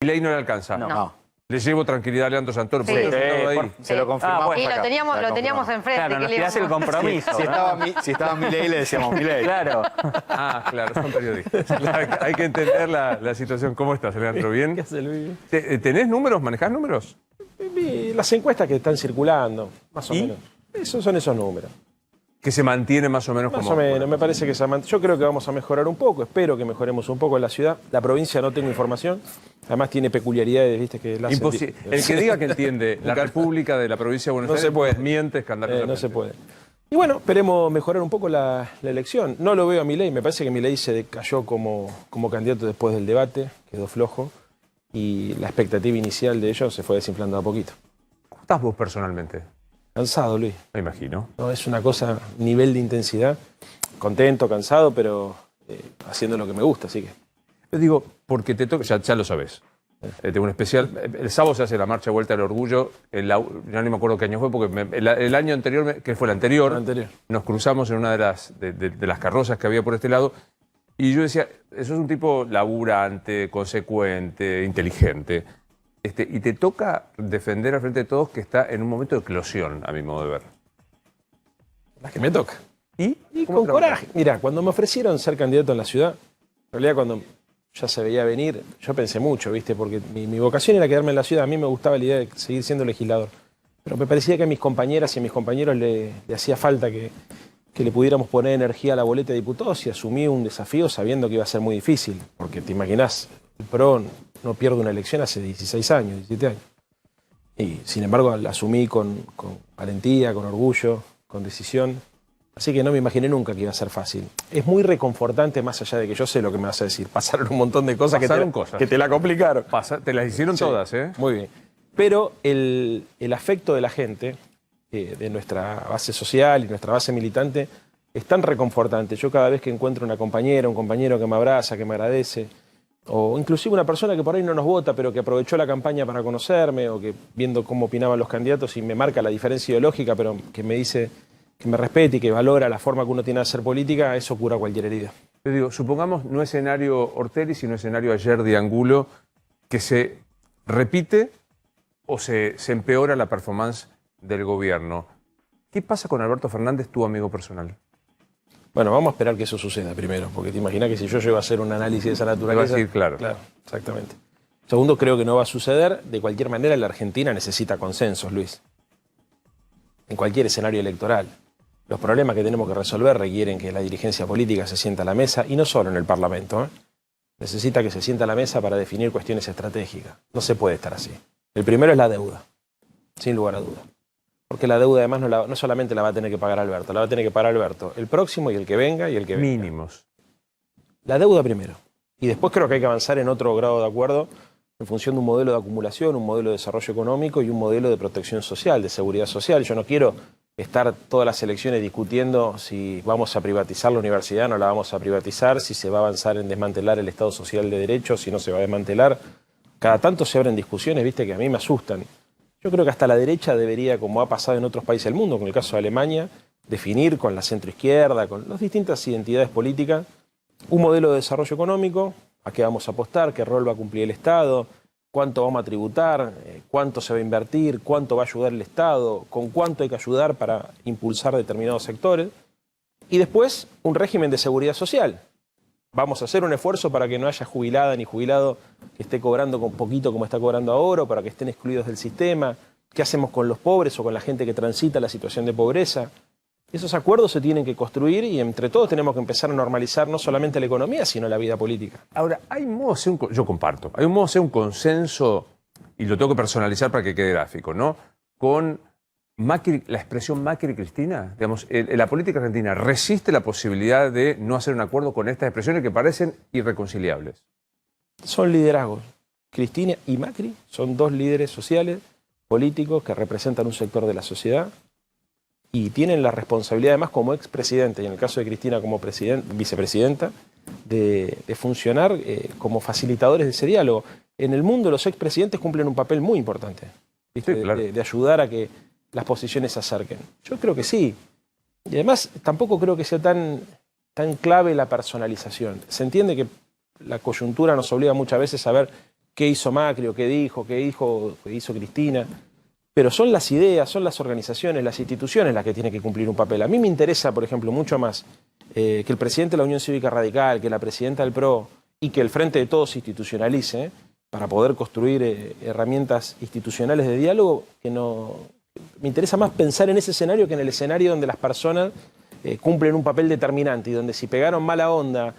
Milei no le alcanza. No. Le llevo tranquilidad a Leandro Santoro. Sí, porque ahí. Se lo confirmamos. Y acá. lo teníamos enfrente. Claro, nos ¿qué le tirás el íbamos a compromiso. Si estaba Milei, le decíamos Milei. Claro. Ah, claro, son periodistas. Claro, hay que entender la situación. ¿Cómo estás, Leandro? ¿Bien? ¿Qué hace, Luis? ¿Tenés números? ¿Manejás números? Las encuestas que están circulando, más o ¿Y? menos. Son esos números. Que se mantiene más o menos Más como... o menos, me parece que yo creo que vamos a mejorar un poco, espero que mejoremos un poco en la ciudad. La provincia no tengo información, además tiene peculiaridades, viste, que la hacen... El que diga que entiende la República de la provincia de Buenos Aires se puede. miente escandalosamente. no se puede. Y bueno, esperemos mejorar un poco la elección. No lo veo a Milei, me parece que Milei se decayó como candidato después del debate, quedó flojo, y la expectativa inicial de ellos se fue desinflando a poquito. ¿Cómo estás vos personalmente? Cansado, Luis. Me imagino. No, es una cosa, nivel de intensidad, contento, cansado, pero haciendo lo que me gusta, así que... Yo digo, porque te toca, ya lo sabés. Tengo un especial. El sábado se hace la marcha Vuelta al Orgullo. Ya no me acuerdo qué año fue, porque el año anterior, que fue el anterior, nos cruzamos en una de las carrozas que había por este lado. Y yo decía, eso es un tipo laburante, consecuente, inteligente. Y te toca defender al frente de todos que está en un momento de eclosión, a mi modo de ver. La que me toca. Y con coraje. Mira, cuando me ofrecieron ser candidato en la ciudad, en realidad cuando ya se veía venir, yo pensé mucho, ¿viste? Porque mi vocación era quedarme en la ciudad. A mí me gustaba la idea de seguir siendo legislador. Pero me parecía que a mis compañeras y a mis compañeros le hacía falta que le pudiéramos poner energía a la boleta de diputados, y asumí un desafío sabiendo que iba a ser muy difícil. Porque te imaginás, el PRO no pierde una elección hace 16 años, 17 años. Y sin embargo la asumí con valentía, con orgullo, con decisión. Así que no me imaginé nunca que iba a ser fácil. Es muy reconfortante, más allá de que yo sé lo que me vas a decir. Pasaron un montón de cosas que te la complicaron. Te las hicieron todas, ¿eh? Muy bien. Pero el afecto de la gente, de nuestra base social y nuestra base militante, es tan reconfortante. Yo cada vez que encuentro una compañera, un compañero que me abraza, que me agradece, o inclusive una persona que por ahí no nos vota, pero que aprovechó la campaña para conocerme, o que viendo cómo opinaban los candidatos y me marca la diferencia ideológica, pero que me dice que me respete y que valora la forma que uno tiene de hacer política, eso cura cualquier herida. Te digo, supongamos no escenario Ortelli, sino escenario ayer de Angulo, que se repite o se empeora la performance del gobierno. ¿Qué pasa con Alberto Fernández, tu amigo personal? Bueno, vamos a esperar que eso suceda primero, porque te imaginas que si yo llego a hacer un análisis de esa naturaleza... Te va a decir, claro. Claro, exactamente. Segundo, creo que no va a suceder. De cualquier manera, la Argentina necesita consensos, Luis. En cualquier escenario electoral. Los problemas que tenemos que resolver requieren que la dirigencia política se sienta a la mesa, y no solo en el Parlamento, ¿eh? Necesita que se sienta a la mesa para definir cuestiones estratégicas. No se puede estar así. El primero es la deuda, sin lugar a duda. Porque la deuda además no solamente la va a tener que pagar Alberto, la va a tener que pagar Alberto el próximo y el que venga y el que venga. Mínimos. La deuda primero. Y después creo que hay que avanzar en otro grado de acuerdo en función de un modelo de acumulación, un modelo de desarrollo económico y un modelo de protección social, de seguridad social. Yo no quiero estar todas las elecciones discutiendo si vamos a privatizar la universidad, no la vamos a privatizar, si se va a avanzar en desmantelar el Estado Social de Derecho, si no se va a desmantelar. Cada tanto se abren discusiones, viste, que a mí me asustan. Yo creo que hasta la derecha debería, como ha pasado en otros países del mundo, con el caso de Alemania, definir con la centroizquierda, con las distintas identidades políticas, un modelo de desarrollo económico, a qué vamos a apostar, qué rol va a cumplir el Estado, cuánto vamos a tributar, cuánto se va a invertir, cuánto va a ayudar el Estado, con cuánto hay que ayudar para impulsar determinados sectores. Y después, un régimen de seguridad social. Vamos a hacer un esfuerzo para que no haya jubilada ni jubilado que esté cobrando con poquito como está cobrando ahora, para que estén excluidos del sistema. ¿Qué hacemos con los pobres o con la gente que transita la situación de pobreza? Esos acuerdos se tienen que construir y entre todos tenemos que empezar a normalizar no solamente la economía, sino la vida política. Ahora, hay modo de hacer yo comparto, hay un modo de hacer un consenso, y lo tengo que personalizar para que quede gráfico, ¿no? Con Macri, la expresión Macri-Cristina, digamos, la política argentina resiste la posibilidad de no hacer un acuerdo con estas expresiones que parecen irreconciliables. Son liderazgos. Cristina y Macri son dos líderes sociales, políticos, que representan un sector de la sociedad y tienen la responsabilidad, además, como expresidente, y en el caso de Cristina como vicepresidenta, de funcionar como facilitadores de ese diálogo. En el mundo los expresidentes cumplen un papel muy importante, ¿viste? Sí, claro. de ayudar a que las posiciones se acerquen. Yo creo que sí. Y además tampoco creo que sea tan clave la personalización. Se entiende que la coyuntura nos obliga muchas veces a ver qué hizo Macri o qué dijo, qué hizo Cristina. Pero son las ideas, son las organizaciones, las instituciones las que tienen que cumplir un papel. A mí me interesa, por ejemplo, mucho más que el presidente de la Unión Cívica Radical, que la presidenta del PRO y que el Frente de Todos se institucionalice para poder construir herramientas institucionales de diálogo, que no... Me interesa más pensar en ese escenario que en el escenario donde las personas cumplen un papel determinante y donde si pegaron mala onda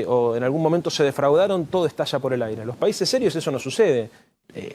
o en algún momento se defraudaron, todo estalla por el aire. En los países serios eso no sucede.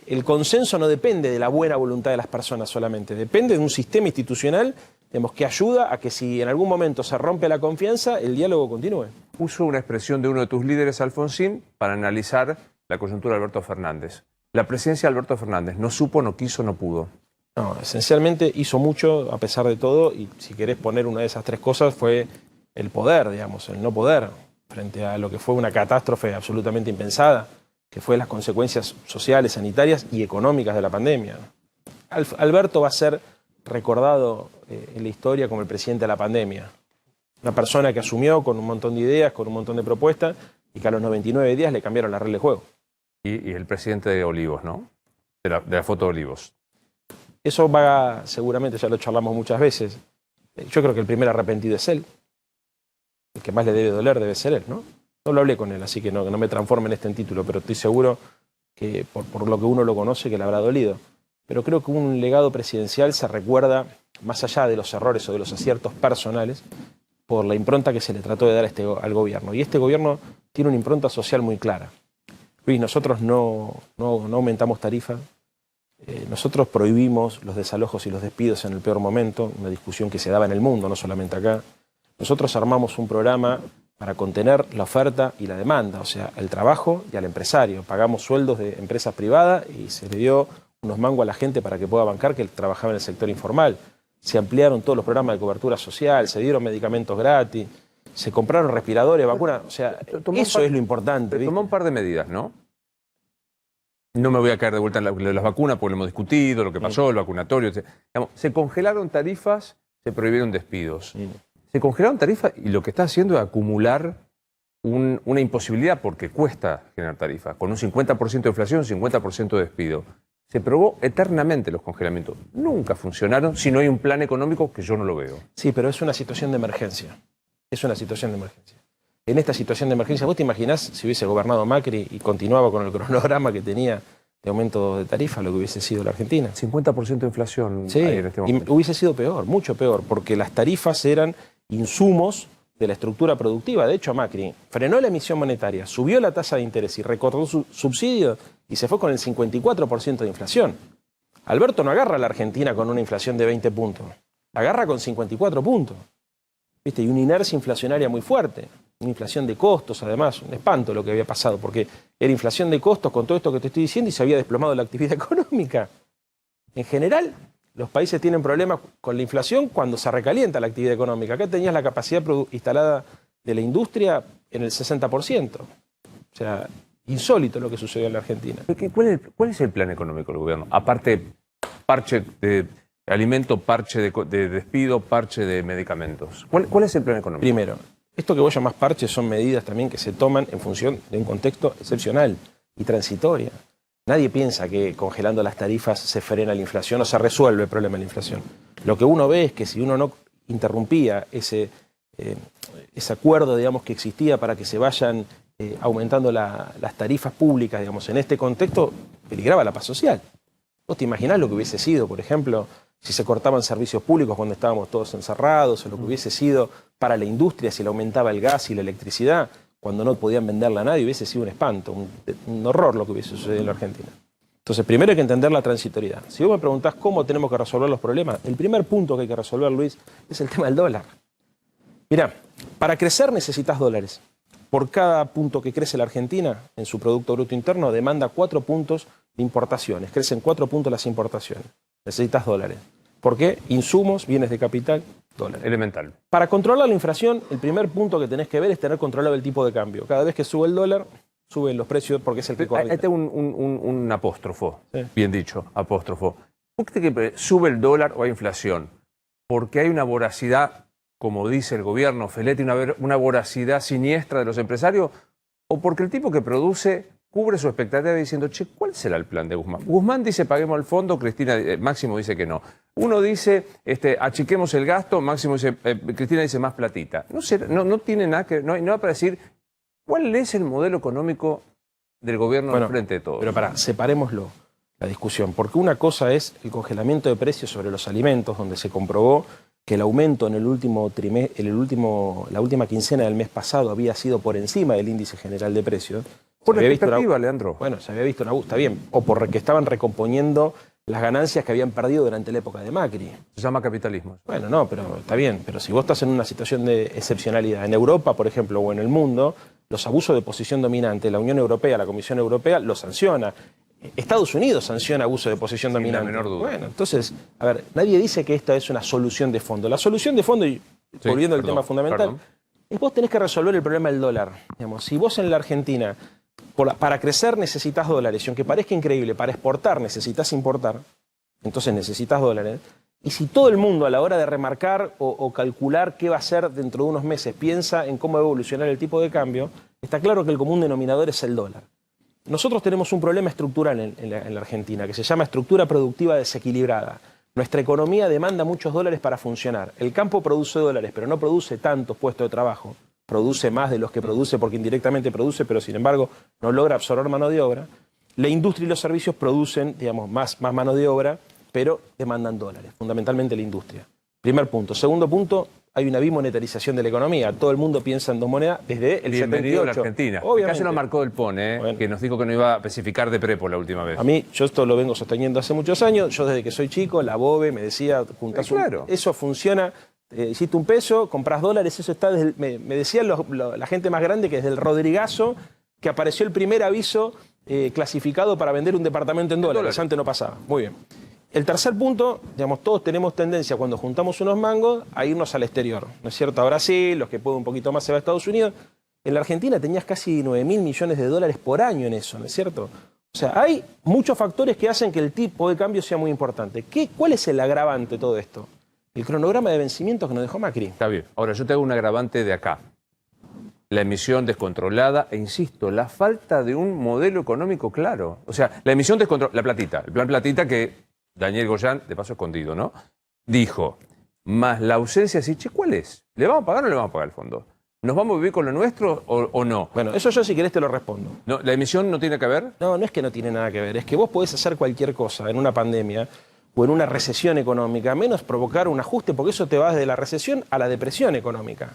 El consenso no depende de la buena voluntad de las personas solamente, depende de un sistema institucional, digamos, que ayuda a que si en algún momento se rompe la confianza, el diálogo continúe. Uso una expresión de uno de tus líderes, Alfonsín, para analizar la coyuntura de Alberto Fernández. La presidencia de Alberto Fernández no supo, no quiso, no pudo. No, esencialmente hizo mucho a pesar de todo, y si querés poner una de esas tres cosas fue el poder, digamos, el no poder, frente a lo que fue una catástrofe absolutamente impensada, que fue las consecuencias sociales, sanitarias y económicas de la pandemia. Alberto va a ser recordado en la historia como el presidente de la pandemia. Una persona que asumió con un montón de ideas, con un montón de propuestas, y que a los 99 días le cambiaron la regla de juego. Y el presidente de Olivos, ¿no? De la foto de Olivos. Eso va, seguramente, ya lo charlamos muchas veces. Yo creo que el primer arrepentido es él. El que más le debe doler debe ser él, ¿no? No lo hablé con él, así que no me transforme en título, pero estoy seguro que por lo que uno lo conoce, que le habrá dolido. Pero creo que un legado presidencial se recuerda, más allá de los errores o de los aciertos personales, por la impronta que se le trató de dar al gobierno. Y este gobierno tiene una impronta social muy clara. Luis, nosotros no aumentamos tarifas. Nosotros prohibimos los desalojos y los despidos en el peor momento, una discusión que se daba en el mundo, no solamente acá. Nosotros armamos un programa para contener la oferta y la demanda, o sea, el trabajo y al empresario. Pagamos sueldos de empresas privadas y se le dio unos mangos a la gente para que pueda bancar que trabajaba en el sector informal. Se ampliaron todos los programas de cobertura social, se dieron medicamentos gratis, se compraron respiradores, vacunas, o sea, eso es lo importante. Tomó un par de medidas, ¿no? No me voy a caer de vuelta en las vacunas porque lo hemos discutido, lo que pasó, el vacunatorio. Digamos, se congelaron tarifas, se prohibieron despidos. Se congelaron tarifas y lo que está haciendo es acumular una imposibilidad porque cuesta generar tarifas. Con un 50% de inflación, 50% de despido. Se probó eternamente los congelamientos. Nunca funcionaron si no hay un plan económico que yo no lo veo. Sí, pero es una situación de emergencia. Es una situación de emergencia. En esta situación de emergencia, ¿vos te imaginás si hubiese gobernado Macri y continuaba con el cronograma que tenía de aumento de tarifa, lo que hubiese sido la Argentina? 50% de inflación sí, hay en este momento. Y hubiese sido peor, mucho peor, porque las tarifas eran insumos de la estructura productiva. De hecho, Macri frenó la emisión monetaria, subió la tasa de interés y recortó su subsidio y se fue con el 54% de inflación. Alberto no agarra a la Argentina con una inflación de 20 puntos, la agarra con 54 puntos. ¿Viste? Y una inercia inflacionaria muy fuerte. Una inflación de costos, además, un espanto lo que había pasado, porque era inflación de costos con todo esto que te estoy diciendo y se había desplomado la actividad económica. En general, los países tienen problemas con la inflación cuando se recalienta la actividad económica. Acá tenías la capacidad instalada de la industria en el 60%. O sea, insólito lo que sucedió en la Argentina. ¿Cuál es el plan económico del gobierno? Aparte, parche de alimento, parche de despido, parche de medicamentos. ¿Cuál es el plan económico? Primero, esto que vos llamás parches son medidas también que se toman en función de un contexto excepcional y transitoria. Nadie piensa que congelando las tarifas se frena la inflación o se resuelve el problema de la inflación. Lo que uno ve es que si uno no interrumpía ese acuerdo, digamos, que existía para que se vayan aumentando las tarifas públicas, digamos, en este contexto, peligraba la paz social. ¿Vos te imaginás lo que hubiese sido, por ejemplo, si se cortaban servicios públicos cuando estábamos todos encerrados, o lo que hubiese sido para la industria si le aumentaba el gas y la electricidad, cuando no podían venderla a nadie? Hubiese sido un espanto, un horror lo que hubiese sucedido en la Argentina. Entonces, primero hay que entender la transitoriedad. Si vos me preguntás cómo tenemos que resolver los problemas, el primer punto que hay que resolver, Luis, es el tema del dólar. Mirá, para crecer necesitas dólares. Por cada punto que crece la Argentina en su Producto Bruto Interno, demanda 4 puntos de importaciones. Crecen 4 puntos las importaciones. Necesitas dólares. ¿Por qué? Insumos, bienes de capital, dólares. Elemental. Para controlar la inflación, el primer punto que tenés que ver es tener controlado el tipo de cambio. Cada vez que sube el dólar, suben los precios porque es el que corre. Este es un apóstrofo, sí. Bien dicho, apóstrofo. ¿Por qué que sube el dólar o hay inflación? Porque hay una voracidad, como dice el gobierno, Feletti, una voracidad siniestra de los empresarios, o porque el tipo que produce cubre su expectativa diciendo, che, ¿cuál será el plan de Guzmán? Guzmán dice, paguemos el fondo, Máximo dice que no. Uno dice, achiquemos el gasto, Máximo dice, Cristina dice, más platita. No tiene nada que, no hay nada para decir, ¿cuál es el modelo económico del gobierno al frente de todo? Pero separémoslo, la discusión, porque una cosa es el congelamiento de precios sobre los alimentos, donde se comprobó que el aumento en la última quincena del mes pasado había sido por encima del índice general de precios. Por la expectativa, Leandro. Bueno, se había visto está bien. O porque estaban recomponiendo las ganancias que habían perdido durante la época de Macri. Se llama capitalismo. Bueno, no, pero está bien. Pero si vos estás en una situación de excepcionalidad, en Europa, por ejemplo, o en el mundo, los abusos de posición dominante, la Unión Europea, la Comisión Europea, los sanciona. Estados Unidos sanciona abuso de posición dominante. Sin la menor duda. Bueno, entonces, a ver, nadie dice que esta es una solución de fondo. La solución de fondo, y volviendo al tema fundamental, es vos tenés que resolver el problema del dólar. Digamos, si vos en la Argentina, para crecer necesitas dólares, y aunque parezca increíble, para exportar necesitas importar, entonces necesitas dólares. Y si todo el mundo a la hora de remarcar o calcular qué va a ser dentro de unos meses piensa en cómo va a evolucionar el tipo de cambio, está claro que el común denominador es el dólar. Nosotros tenemos un problema estructural en la Argentina que se llama estructura productiva desequilibrada. Nuestra economía demanda muchos dólares para funcionar. El campo produce dólares, pero no produce tantos puestos de trabajo. Produce más de los que produce porque indirectamente produce, pero sin embargo no logra absorber mano de obra. La industria y los servicios producen, digamos, más mano de obra, pero demandan dólares, fundamentalmente la industria. Primer punto. Segundo punto, hay una bimonetarización de la economía. Todo el mundo piensa en dos monedas desde el Bienvenido 78. a la Argentina. Obviamente. Acá se lo marcó Del Pone, bueno, que nos dijo que no iba a especificar de prepo la última vez. A mí, yo esto lo vengo sosteniendo hace muchos años. Yo desde que soy chico, la BOVE me decía, juntás claro. Eso funciona, hiciste un peso, compras dólares, eso está desde me decía la gente más grande que desde el Rodrigazo, que apareció el primer aviso clasificado para vender un departamento en dólares. Antes no pasaba. Muy bien. El tercer punto, digamos, todos tenemos tendencia cuando juntamos unos mangos a irnos al exterior, ¿no es cierto? A Brasil, los que pueden un poquito más se va a Estados Unidos. En la Argentina tenías casi 9.000 millones de dólares por año en eso, ¿no es cierto? O sea, hay muchos factores que hacen que el tipo de cambio sea muy importante. ¿Cuál es el agravante de todo esto? El cronograma de vencimientos que nos dejó Macri. Está bien. Ahora, yo te hago un agravante de acá. La emisión descontrolada e, insisto, la falta de un modelo económico claro. O sea, la emisión descontrolada, la platita, el plan platita que Daniel Goyán, de paso escondido, ¿no? Dijo, más la ausencia, así, che, ¿cuál es? ¿Le vamos a pagar o no le vamos a pagar el fondo? ¿Nos vamos a vivir con lo nuestro o no? Bueno, eso yo si querés te lo respondo. No, ¿la emisión no tiene que ver? No, no es que no tiene nada que ver, es que vos podés hacer cualquier cosa en una pandemia o en una recesión económica, menos provocar un ajuste, porque eso te va desde la recesión a la depresión económica.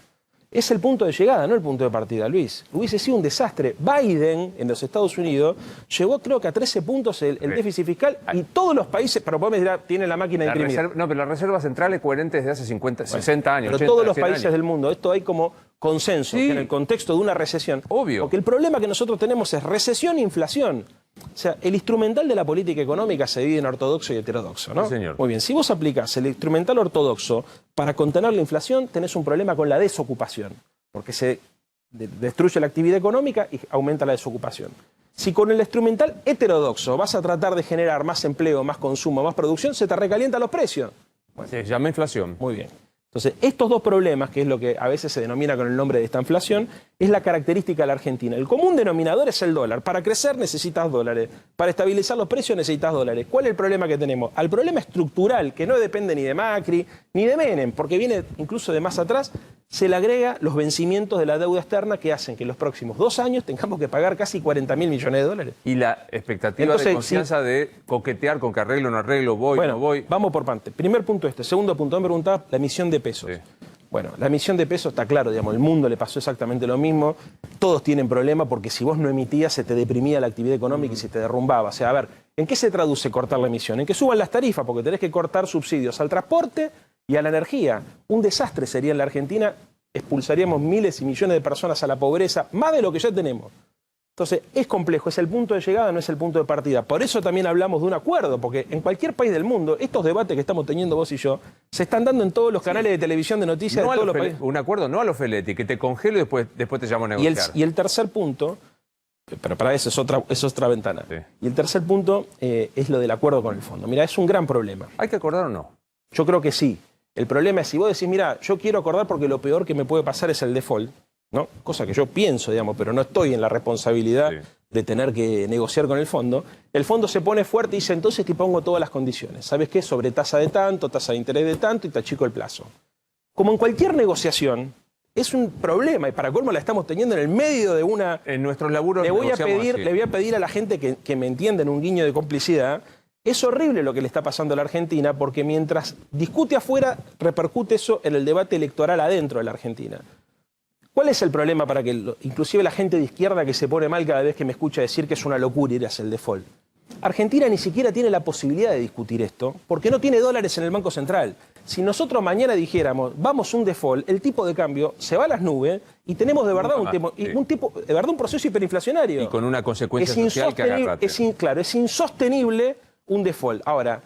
Es el punto de llegada, no el punto de partida, Luis. Hubiese sido un desastre. Biden, en los Estados Unidos, llegó creo que a 13 puntos el déficit fiscal y todos los países, pero vos me dirás, tiene la máquina de imprimir. No, pero la Reserva Central es coherente desde hace 50, 60 años. Pero 80, todos los países años. del mundo, esto hay como consenso, sí, que en el contexto de una recesión. Obvio. Porque el problema que nosotros tenemos es recesión e inflación. O sea, el instrumental de la política económica se divide en ortodoxo y heterodoxo, ¿no? Sí, señor. Muy bien, si vos aplicás el instrumental ortodoxo para contener la inflación, tenés un problema con la desocupación, porque se destruye la actividad económica y aumenta la desocupación. Si con el instrumental heterodoxo vas a tratar de generar más empleo, más consumo, más producción, se te recalientan los precios. Bueno, se llama inflación. Muy bien. Entonces, estos dos problemas, que es lo que a veces se denomina con el nombre de esta inflación, es la característica de la Argentina. El común denominador es el dólar. Para crecer necesitas dólares. Para estabilizar los precios necesitas dólares. ¿Cuál es el problema que tenemos? Al problema estructural, que no depende ni de Macri ni de Menem, porque viene incluso de más atrás, se le agrega los vencimientos de la deuda externa que hacen que en los próximos 2 años tengamos que pagar casi 40.000 millones de dólares. Y la expectativa de confianza de coquetear con que arreglo o no arreglo, voy, no voy. Vamos por parte. Primer punto este. Segundo punto, me preguntaba la emisión de pesos. Sí. Bueno, la emisión de pesos está claro, digamos, el mundo le pasó exactamente lo mismo. Todos tienen problema porque si vos no emitías se te deprimía la actividad económica y se te derrumbaba. O sea, a ver, ¿en qué se traduce cortar la emisión? En que suban las tarifas porque tenés que cortar subsidios al transporte y a la energía. Un desastre sería en la Argentina, expulsaríamos miles y millones de personas a la pobreza, más de lo que ya tenemos. Entonces, es complejo, es el punto de llegada, no es el punto de partida. Por eso también hablamos de un acuerdo, porque en cualquier país del mundo, estos debates que estamos teniendo vos y yo, se están dando en todos los canales de televisión de noticias no de todos los países. Un acuerdo no a los Feletti, que te congelo y después te llamo a negociar. Y el tercer punto, pero para eso es otra ventana. Sí. Y el tercer punto es lo del acuerdo con el fondo. Mira, es un gran problema. ¿Hay que acordar o no? Yo creo que sí. El problema es si vos decís, mira, yo quiero acordar porque lo peor que me puede pasar es el default, ¿no? Cosa que yo pienso, digamos, pero no estoy en la responsabilidad de tener que negociar con el fondo se pone fuerte y dice, entonces te pongo todas las condiciones. ¿Sabes qué? Sobre tasa de tanto, tasa de interés de tanto y te achico el plazo. Como en cualquier negociación, es un problema y para colmo la estamos teniendo en el medio de una... En nuestros laburos le voy a pedir a la gente que me entienda en un guiño de complicidad. Es horrible lo que le está pasando a la Argentina porque mientras discute afuera, repercute eso en el debate electoral adentro de la Argentina. ¿Cuál es el problema para que, inclusive la gente de izquierda que se pone mal cada vez que me escucha decir que es una locura ir hacia el default? Argentina ni siquiera tiene la posibilidad de discutir esto porque no tiene dólares en el Banco Central. Si nosotros mañana dijéramos, vamos a un default, el tipo de cambio se va a las nubes y tenemos de verdad un proceso hiperinflacionario. Y con una consecuencia social que agarrate. Es insostenible un default. Ahora,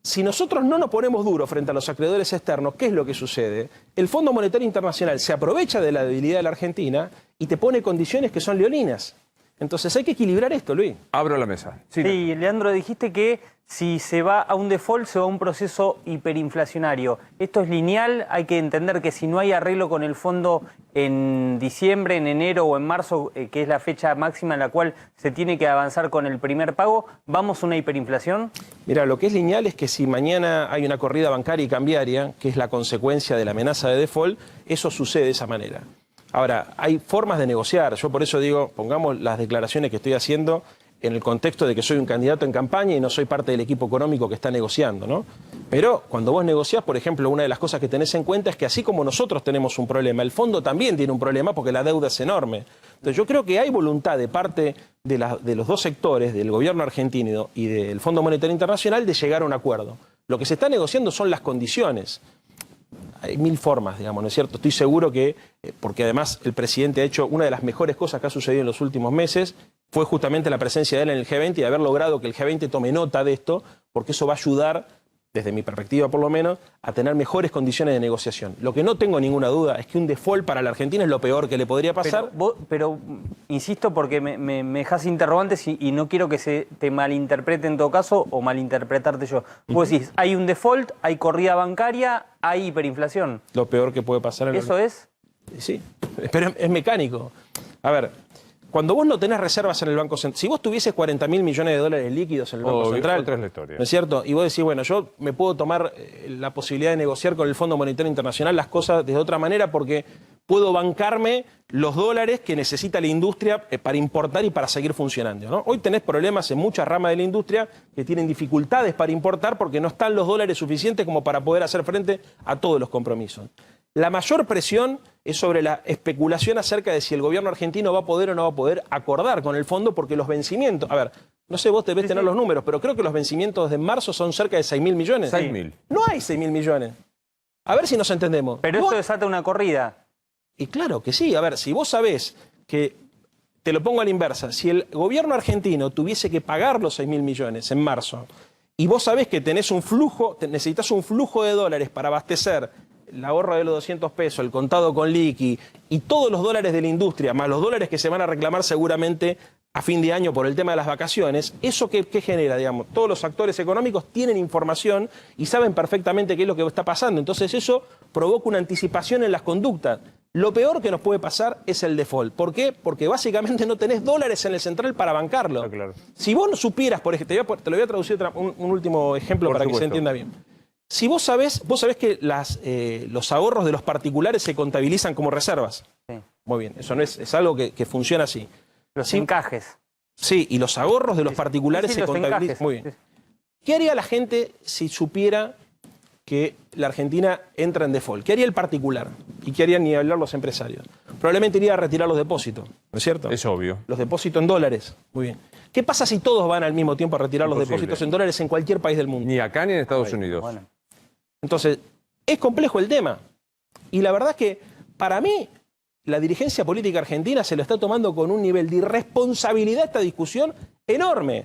si nosotros no nos ponemos duros frente a los acreedores externos, ¿qué es lo que sucede? El Fondo Monetario Internacional se aprovecha de la debilidad de la Argentina y te pone condiciones que son leoninas. Entonces hay que equilibrar esto, Luis. Abro la mesa. Sí, Leandro, dijiste que si se va a un default se va a un proceso hiperinflacionario. ¿Esto es lineal? Hay que entender que si no hay arreglo con el fondo en diciembre, en enero o en marzo, que es la fecha máxima en la cual se tiene que avanzar con el primer pago, ¿vamos a una hiperinflación? Mira, lo que es lineal es que si mañana hay una corrida bancaria y cambiaria, que es la consecuencia de la amenaza de default, eso sucede de esa manera. Ahora, hay formas de negociar. Yo por eso digo, pongamos las declaraciones que estoy haciendo en el contexto de que soy un candidato en campaña y no soy parte del equipo económico que está negociando, ¿no? Pero cuando vos negociás, por ejemplo, una de las cosas que tenés en cuenta es que así como nosotros tenemos un problema, el fondo también tiene un problema porque la deuda es enorme. Entonces yo creo que hay voluntad de parte de los dos sectores, del gobierno argentino y del Fondo Monetario Internacional, de llegar a un acuerdo. Lo que se está negociando son las condiciones. Hay mil formas, digamos, ¿no es cierto? Estoy seguro que, porque además el presidente ha hecho una de las mejores cosas que ha sucedido en los últimos meses, fue justamente la presencia de él en el G20 y haber logrado que el G20 tome nota de esto, porque eso va a ayudar, desde mi perspectiva por lo menos, a tener mejores condiciones de negociación. Lo que no tengo ninguna duda es que un default para la Argentina es lo peor que le podría pasar. Pero insisto, porque me dejas interrogantes y no quiero que se te malinterprete en todo caso o malinterpretarte yo. Vos decís, hay un default, hay corrida bancaria, hay hiperinflación. Lo peor que puede pasar en ¿Eso es? Sí, pero es mecánico. A ver, cuando vos no tenés reservas en el Banco Central, si vos tuvieses 40.000 millones de dólares líquidos en el Banco Central, ¿no es cierto? Y vos decís, bueno, yo me puedo tomar la posibilidad de negociar con el Fondo Monetario Internacional las cosas de otra manera porque puedo bancarme los dólares que necesita la industria para importar y para seguir funcionando, ¿no? Hoy tenés problemas en muchas ramas de la industria que tienen dificultades para importar porque no están los dólares suficientes como para poder hacer frente a todos los compromisos. La mayor presión es sobre la especulación acerca de si el gobierno argentino va a poder o no va a poder acordar con el fondo porque los vencimientos... A ver, no sé, vos debés tener los números, pero creo que los vencimientos de marzo son cerca de 6.000 millones. 6.000. No hay 6.000 millones. A ver si nos entendemos. Pero eso desata una corrida. Y claro que sí. A ver, si vos sabés que... Te lo pongo a la inversa. Si el gobierno argentino tuviese que pagar los 6.000 millones en marzo y vos sabés que tenés un flujo, necesitas un flujo de dólares para abastecer el ahorro de los 200 pesos, el contado con liqui y todos los dólares de la industria, más los dólares que se van a reclamar seguramente a fin de año por el tema de las vacaciones, ¿eso qué genera? Digamos, todos los actores económicos tienen información y saben perfectamente qué es lo que está pasando. Entonces eso provoca una anticipación en las conductas. Lo peor que nos puede pasar es el default. ¿Por qué? Porque básicamente no tenés dólares en el central para bancarlo. Ah, claro. Si vos no supieras, por ejemplo, te lo voy a traducir un último ejemplo para que se entienda bien. Si vos sabés que los ahorros de los particulares se contabilizan como reservas. Sí. Muy bien, eso no es algo que funciona así. Los encajes. Sí, y los ahorros de los particulares se contabilizan. Muy bien. ¿Qué haría la gente si supiera que la Argentina entra en default? ¿Qué haría el particular? ¿Y qué harían ni hablar los empresarios? Probablemente iría a retirar los depósitos, ¿no es cierto? Es obvio. Los depósitos en dólares. Muy bien. ¿Qué pasa si todos van al mismo tiempo a retirar los depósitos en dólares en cualquier país del mundo? Ni acá ni en Estados Unidos. Bueno. Entonces, es complejo el tema. Y la verdad es que, para mí, la dirigencia política argentina se lo está tomando con un nivel de irresponsabilidad esta discusión enorme.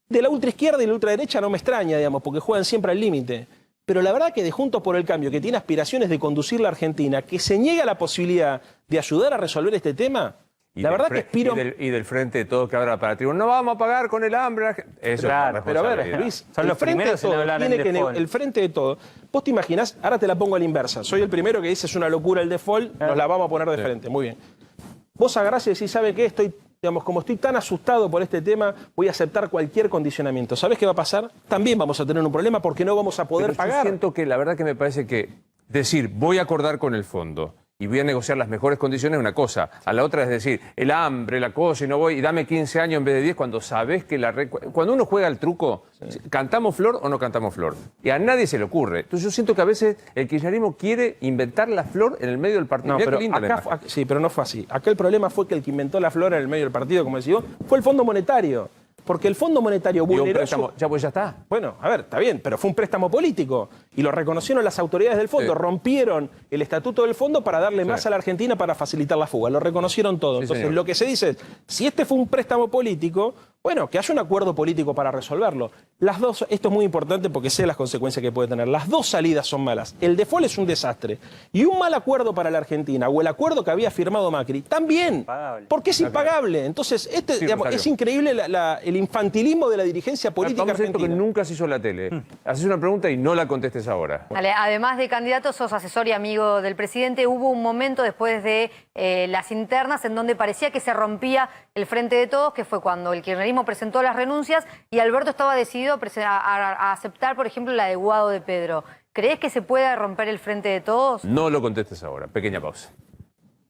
De la ultraizquierda y la ultraderecha no me extraña, digamos, porque juegan siempre al límite. Pero la verdad que de Juntos por el Cambio, que tiene aspiraciones de conducir la Argentina, que se niega la posibilidad de ayudar a resolver este tema, la verdad que aspiro... Y del frente de todo que habla para tribuno, no vamos a pagar con el hambre. Eso claro, pero a ver, Luis, son los primeros en hablar en default. El frente de todo. Vos te imaginás, ahora te la pongo a la inversa. Soy el primero que dice es una locura el default, nos la vamos a poner de frente. Muy bien. Vos agarrás y decís, ¿sabe qué? Estoy digamos, como estoy tan asustado por este tema, voy a aceptar cualquier condicionamiento. ¿Sabés qué va a pasar? También vamos a tener un problema porque no vamos a poder pagar. Yo siento que la verdad que me parece que decir voy a acordar con el fondo y voy a negociar las mejores condiciones es una cosa. A la otra es decir, el hambre, la cosa, y no voy, y dame 15 años en vez de 10 cuando sabés que cuando uno juega al truco, ¿cantamos flor o no cantamos flor? Y a nadie se le ocurre. Entonces yo siento que a veces el kirchnerismo quiere inventar la flor en el medio del partido. No, Mirá pero qué linda la imagen. sí, pero no fue así. Acá el problema fue que el que inventó la flor en el medio del partido, como decía, fue el Fondo Monetario. Porque el Fondo Monetario vulneró ya está. Bueno, a ver, está bien, pero fue un préstamo político. Y lo reconocieron las autoridades del fondo. Sí. Rompieron el estatuto del fondo para darle más a la Argentina para facilitar la fuga. Lo reconocieron todo. Sí, Entonces, señor. lo que se dice es, si este fue un préstamo político, bueno, que haya un acuerdo político para resolverlo. Las dos, esto es muy importante porque sé las consecuencias que puede tener. Las dos salidas son malas. El default es un desastre. Y un mal acuerdo para la Argentina, o el acuerdo que había firmado Macri, también. Porque es impagable. Entonces, digamos, es increíble el infantilismo de la dirigencia política Vamos a esto argentina. que nunca se hizo en la tele. Haces una pregunta y no la contestes ahora. Vale, además de candidato, sos asesor y amigo del presidente. Hubo un momento después de las internas en donde parecía que se rompía el Frente de Todos, que fue cuando el kirchnerismo presentó las renuncias y Alberto estaba decidido a aceptar, por ejemplo, la de Guado de Pedro. ¿Creés que se puede romper el Frente de Todos? No lo contestes ahora. Pequeña pausa.